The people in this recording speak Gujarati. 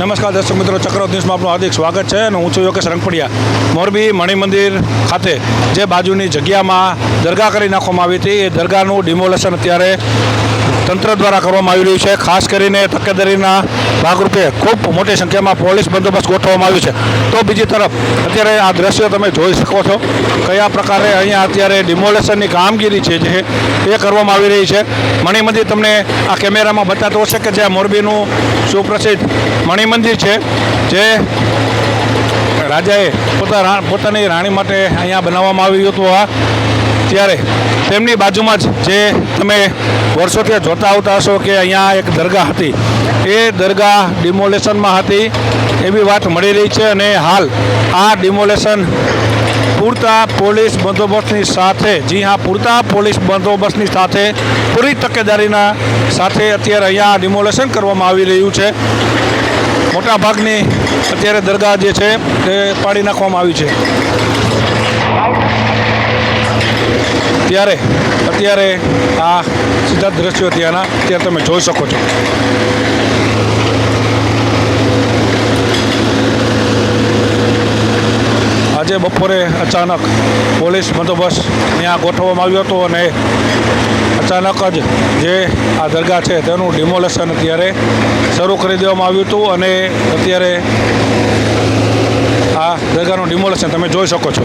નમસ્કાર દર્શક મિત્રો, ચક્રવાત ન્યૂઝમાં આપનું હાર્દિક સ્વાગત છે અને હું છું યોગેશ રંગપડિયા. મોરબી મણિ મંદિર ખાતે જે બાજુની જગ્યામાં દરગાહ કરી નાખવામાં આવી હતી, એ દરગાહનું ડિમોલેશન અત્યારે તંત્ર દ્વારા કરવામાં આવી રહ્યું છે. ખાસ કરીને તકેદારીના ભાગરૂપે ખૂબ મોટી સંખ્યામાં પોલીસ બંદોબસ્ત ગોઠવવામાં આવ્યું છે. તો બીજી તરફ અત્યારે આ દ્રશ્યો તમે જોઈ શકો છો કયા પ્રકારે અહીંયા અત્યારે ડિમોલેશનની કામગીરી છે જે એ કરવામાં આવી રહી છે. મણિ મંદિર તમને આ કેમેરામાં બતાતો હશે કે જ્યાં મોરબીનું સુપ્રસિદ્ધ મણિ મંદિર છે, જે રાજાએ પોતાની રાણી માટે અહીંયા બનાવવામાં આવ્યું હતું. ત્યારે તેમની બાજુમાં જ જે તમે વર્ષોથી જોતા આવતા હશો કે અહીંયા એક દરગાહ હતી, એ દરગાહ ડિમોલેશનમાં હતી એવી વાત મળી રહી છે. અને હાલ આ ડિમોલેશન પૂરતા પોલીસ બંદોબસ્તની સાથે, જી હા, પૂરતા પોલીસ બંદોબસ્તની સાથે, પૂરી તકેદારીના સાથે અત્યારે અહીંયા ડિમોલેશન કરવામાં આવી રહ્યું છે. મોટાભાગની અત્યારે દરગાહ જે છે તે પાડી નાખવામાં આવી છે. અત્યારે આ સીધા દ્રશ્યો ત્યાંના અત્યારે તમે જોઈ શકો છો. આજે બપોરે અચાનક પોલીસ બંદોબસ્ત ત્યાં ગોઠવવામાં આવ્યો હતો અને અચાનક જ જે આ દરગાહ છે તેનું ડિમોલેશન અત્યારે શરૂ કરી દેવામાં આવ્યું હતું. અને અત્યારે આ દરગાહનું ડિમોલેશન તમે જોઈ શકો છો.